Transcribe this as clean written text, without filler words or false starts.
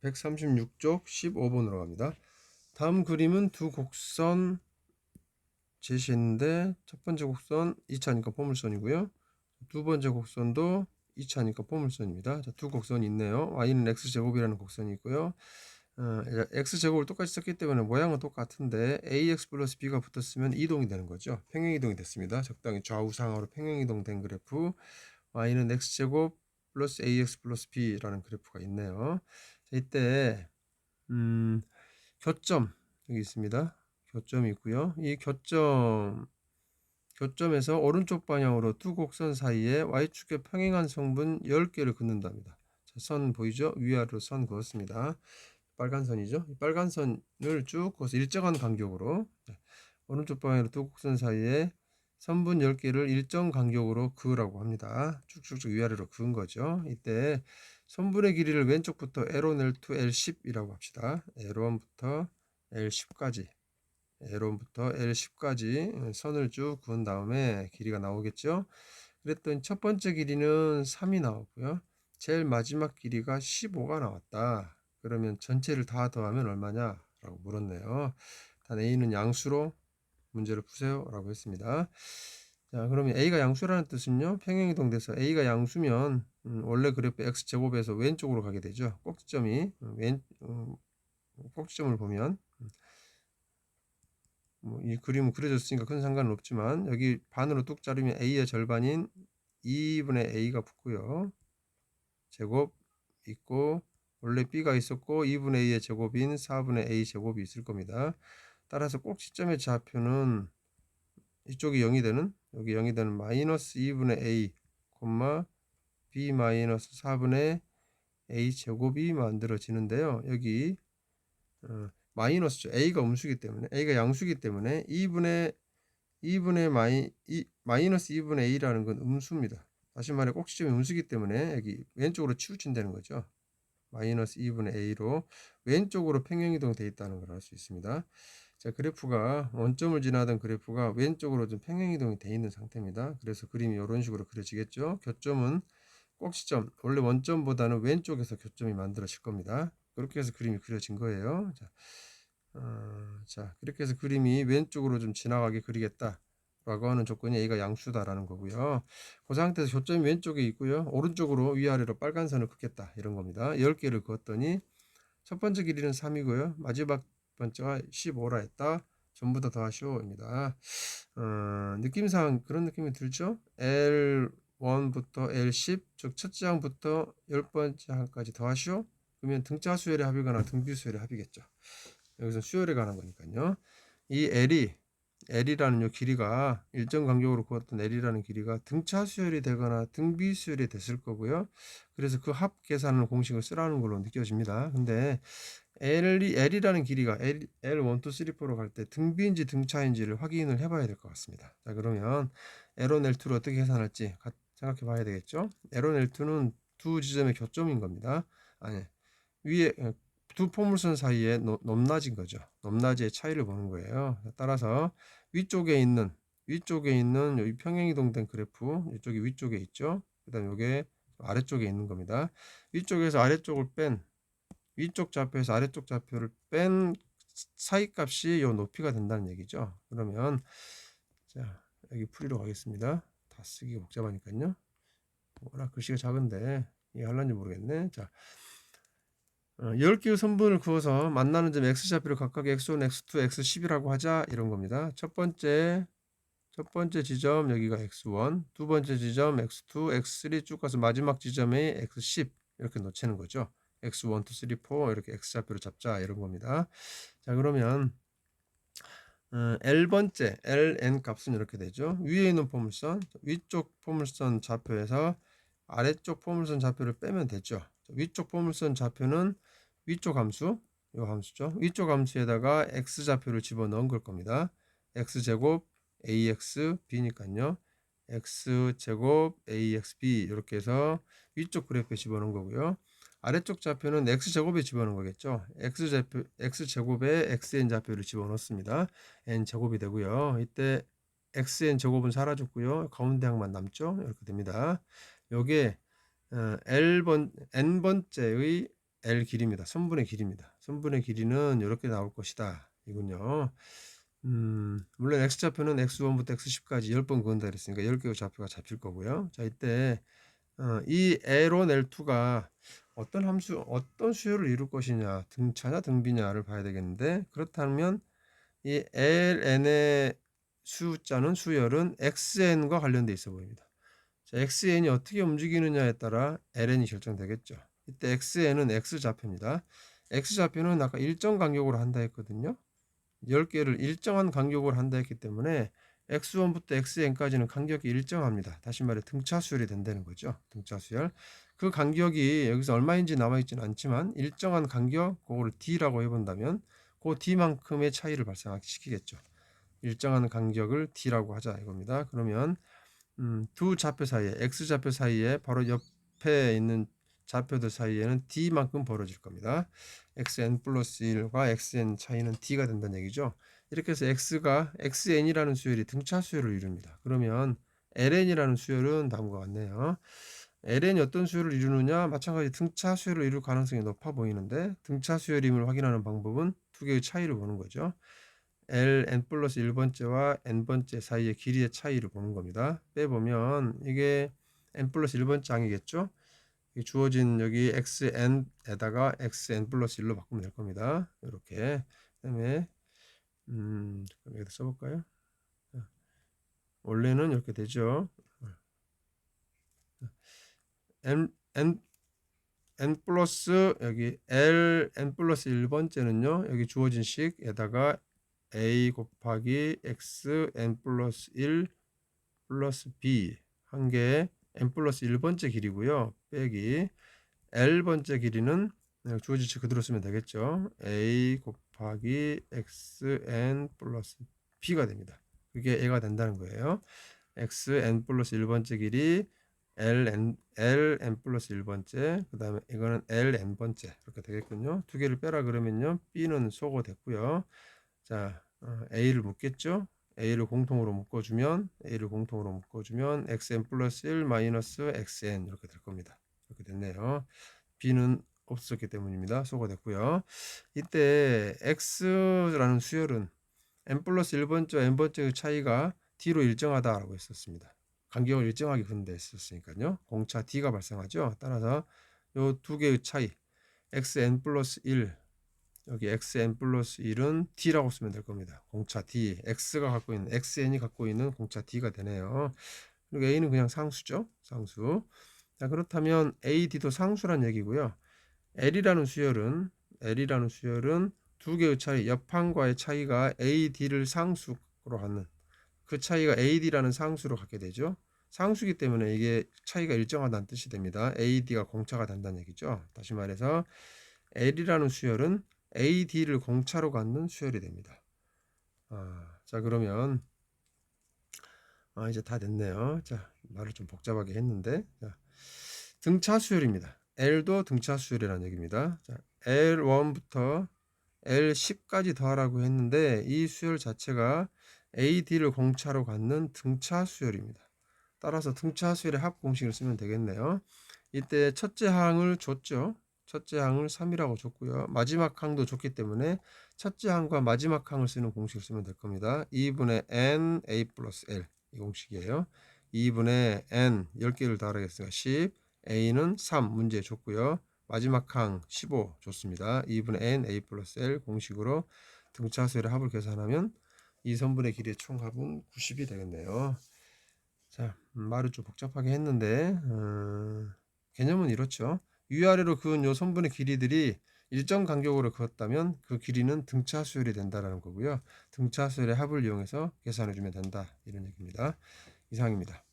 136쪽 15번으로 갑니다. 다음 그림은 두 곡선 제시했는데 첫 번째 곡선 2차니까 포물선이고요. 두 번째 곡선도 2차니까 포물선입니다. 자, 두 곡선이 있네요. y는 x제곱이라는 곡선이 있고요. x제곱을 똑같이 썼기 때문에 모양은 똑같은데 ax 플러스 b가 붙었으면 이동이 되는 거죠. 평행이동이 됐습니다. 적당히 좌우상하로 평행이동 된 그래프 y는 x제곱 플러스 ax 플러스 b라는 그래프가 있네요. 자, 이때 교점 여기 있습니다. 교점이 있고요. 이 교점에서 오른쪽 방향으로 두 곡선 사이에 y축에 평행한 성분 10개를 긋는답니다. 자, 선 보이죠? 위아래로 선 그었습니다. 빨간 선이죠. 이 빨간 선을 쭉 그어서 일정한 간격으로 오른쪽 방향으로 두 곡선 사이에 선분 10개를 일정 간격으로 그으라고 합니다. 쭉쭉쭉 위아래로 그은 거죠. 이때 선분의 길이를 왼쪽부터 L1, L2, L10이라고 합시다. L1부터 L10까지 L1부터 L10까지 선을 쭉 그은 다음에 길이가 나오겠죠. 그랬더니 첫 번째 길이는 3이 나오고요. 제일 마지막 길이가 15가 나왔다. 그러면 전체를 다 더하면 얼마냐? 라고 물었네요. 단 A는 양수로 문제를 푸세요 라고 했습니다. 자, 그러면 A가 양수라는 뜻은요, 평행이동 돼서 A가 양수면 원래 그래프 X제곱에서 왼쪽으로 가게 되죠. 꼭지점이 꼭지점을 보면 이 그림은 그려졌으니까 큰 상관은 없지만 여기 반으로 뚝 자르면 A의 절반인 2분의 A가 붙고요. 제곱 있고 원래 B가 있었고 2분의 A의 제곱인 4분의 A 제곱이 있을 겁니다. 따라서 꼭지점의 좌표는 이쪽이 0이 되는 여기 0이 되는 마이너스 2분의 A, B 마이너스 4분의 A 제곱이 만들어지는데요. 여기 마이너스죠. A가 음수기 때문에 A가 양수기 때문에 2분의 마이너스 2분의 A라는 건 음수입니다. 다시 말해 꼭지점이 음수기 때문에 여기 왼쪽으로 치우친다는 거죠. 마이너스 2분의 A로 왼쪽으로 평행이동 되어 있다는 걸 알 수 있습니다. 자, 그래프가 원점을 지나던 그래프가 왼쪽으로 좀 평행이동이 되어 있는 상태입니다. 그래서 그림이 이런 식으로 그려지겠죠. 교점은 꼭지점, 원래 원점보다는 왼쪽에서 교점이 만들어질 겁니다. 그렇게 해서 그림이 그려진 거예요. 자, 그렇게 해서 그림이 왼쪽으로 좀 지나가게 그리겠다 라고 하는 조건이 A가 양수다라는 거고요. 그 상태에서 교점이 왼쪽에 있고요. 오른쪽으로 위아래로 빨간 선을 긋겠다 이런 겁니다. 10개를 그었더니 첫 번째 길이는 3이고요. 마지막 번째가 15라 했다. 전부 다 더하시오입니다. 느낌상 그런 느낌이 들죠? L1부터 L10, 즉 첫째 항부터 10번째 항까지 더하시오. 그러면 등차 수열의 합이거나 등비 수열의 합이겠죠. 여기서 수열에 관한 거니까요. 이 L이라는 요 길이가 일정 간격으로 그었던 L이라는 길이가 등차 수열이 되거나 등비 수열이 됐을 거고요. 그래서 그 합 계산을 공식을 쓰라는 걸로 느껴집니다. 근데 L이라는 길이가 L1, 2, 3, 4로 갈 때 등비인지 등차인지를 확인을 해봐야 될 것 같습니다. 자, 그러면 L1, L2를 어떻게 계산할지 생각해 봐야 되겠죠. L1, L2는 두 지점의 교점인 겁니다. 아니, 위에 두 포물선 사이에 높낮이인 거죠. 높낮이의 차이를 보는 거예요. 따라서 위쪽에 있는 여기 평행이동된 그래프 이쪽이 위쪽에 있죠. 그다음 이게 아래쪽에 있는 겁니다. 위쪽에서 아래쪽을 뺀 위쪽 좌표에서 아래쪽 좌표를 뺀 사이값이 요 높이가 된다는 얘기죠. 그러면 자, 여기 풀이로 가겠습니다. 다 쓰기 복잡하니까요. 워낙 글씨가 작은데 이게 할란지 모르겠네. 자, 10개의 선분을 그어서 만나는 점 x좌표를 각각 x1, x2, x10이라고 하자 이런 겁니다. 첫 번째 지점 여기가 x1, 두 번째 지점 x2, x3 쭉 가서 마지막 지점에 x10 이렇게 놓치는 거죠. x1, 2, 3, 4 이렇게 x좌표를 잡자 이런 겁니다. 자, 그러면 L번째 Ln 값은 이렇게 되죠. 위에 있는 포물선, 위쪽 포물선 좌표에서 아래쪽 포물선 좌표를 빼면 되죠. 위쪽 포물선 좌표는 위쪽 함수, 이 함수죠. 위쪽 함수에다가 x좌표를 집어넣은 걸 겁니다. x제곱 axb니까요. x제곱 axb 이렇게 해서 위쪽 그래프에 집어넣은 거고요. 아래쪽 좌표는 x제곱에 집어넣은 거겠죠. x제곱에 xn 좌표를 집어넣습니다. n제곱이 되고요. 이때 xn 제곱은 사라졌고요. 가운데 항만 남죠. 이렇게 됩니다. 요게 n번째의 L 길이입니다. 선분의 길이입니다. 선분의 길이는 이렇게 나올 것이다. 이군요. 물론 x좌표는 x1부터 x10까지 10번 그은다 그랬으니까 10개의 좌표가 잡힐 거고요. 자, 이때 이 L1, L2가 어떤 수열을 이룰 것이냐, 등차냐, 등비냐를 봐야 되겠는데, 그렇다면 이 LN의 수열은 XN과 관련돼 있어 보입니다. 자, XN이 어떻게 움직이느냐에 따라 LN이 결정되겠죠. 이때 XN은 X좌표입니다. X좌표는 아까 일정 간격으로 한다 했거든요. 10개를 일정한 간격으로 한다 했기 때문에 x1부터 xn까지는 간격이 일정합니다. 다시 말해 등차 수열이 된다는 거죠. 등차 수열. 그 간격이 여기서 얼마인지 남아있지는 않지만 일정한 간격, 그거를 d라고 해본다면 그 d만큼의 차이를 발생시키겠죠. 일정한 간격을 d라고 하자 이겁니다. 그러면 두 좌표 사이에 x좌표 사이에 바로 옆에 있는 좌표들 사이에는 d만큼 벌어질 겁니다. xn 플러스 1과 xn 차이는 d가 된다는 얘기죠. 이렇게 해서 xn이라는 수열이 등차 수열을 이룹니다. 그러면 ln이라는 수열은 다음과 같네요. ln이 어떤 수열을 이루느냐, 마찬가지 등차 수열을 이룰 가능성이 높아 보이는데, 등차 수열임을 확인하는 방법은 두 개의 차이를 보는 거죠. ln 플러스 1번째와 n번째 사이의 길이의 차이를 보는 겁니다. 빼보면 이게 n 플러스 1번째 항이겠죠. 주어진 여기 xn에다가 xn 플러스 1로 바꾸면 될 겁니다. 이렇게. 그다음에 여기다 써볼까요? 원래는 이렇게 되죠. n 플러스 여기 ln 플러스 1번째는요. 여기 주어진 식에다가 a 곱하기 xn 플러스 1 플러스 b 한 개의 n 플러스 1번째 길이고요. 빼기 l번째 길이는 주어진 식 그대로 쓰면 되겠죠. a 곱하기 xn 플러스 b가 됩니다. 그게 a가 된다는 거예요. xn 플러스 1번째 길이 ln 플러스 1번째, 그 다음에 이거는 ln번째 이렇게 되겠군요. 두 개를 빼라 그러면요, b는 소거됐고요. 자, a를 묶겠죠. a를 공통으로 묶어주면 xn 플러스 1 마이너스 xn 이렇게 될 겁니다. 이렇게 됐네요. b는 없었기 때문입니다. 소거됐고요. 이때 x라는 수열은 n 플러스 1번째와 n번째의 차이가 d로 일정하다라고 했었습니다. 간격을 일정하게 그런데 했었으니까요. 공차 d가 발생하죠. 따라서 이 두 개의 차이 xn 플러스 1, 여기 xn 플러스 1은 d라고 쓰면 될 겁니다. 공차 d, xn이 갖고 있는 공차 d가 되네요. 그리고 a는 그냥 상수죠. 상수. 자, 그렇다면 ad도 상수란 얘기고요. L이라는 수열은 두 개의 차이, 옆항과의 차이가 AD를 상수로 하는 그 차이가 AD라는 상수로 갖게 되죠. 상수기 때문에 이게 차이가 일정하다는 뜻이 됩니다. AD가 공차가 된다는 얘기죠. 다시 말해서 L이라는 수열은 AD를 공차로 갖는 수열이 됩니다. 자, 그러면 이제 다 됐네요. 자, 말을 좀 복잡하게 했는데, 자, 등차 수열입니다. L도 등차 수열이라는 얘기입니다. 자, L1부터 L10까지 더하라고 했는데 이 수열 자체가 AD를 공차로 갖는 등차 수열입니다. 따라서 등차 수열의 합 공식을 쓰면 되겠네요. 이때 첫째 항을 줬죠. 첫째 항을 3이라고 줬고요. 마지막 항도 줬기 때문에 첫째 항과 마지막 항을 쓰는 공식을 쓰면 될 겁니다. 2분의 n a 플러스 l 이 공식이에요. 2분의 n 10개를 더하겠습니다. 10, a는 3 문제에 줬고요. 마지막 항 15 줬습니다. 2분의 n a 플러스 l 공식으로 등차수열의 합을 계산하면 이 선분의 길이의 총합은 90이 되겠네요. 자, 말을 좀 복잡하게 했는데 개념은 이렇죠. 위아래로 그은 요 선분의 길이들이 일정 간격으로 그었다면 그 길이는 등차수열이 된다라는 거고요. 등차수열의 합을 이용해서 계산해 주면 된다 이런 얘기입니다. 이상입니다.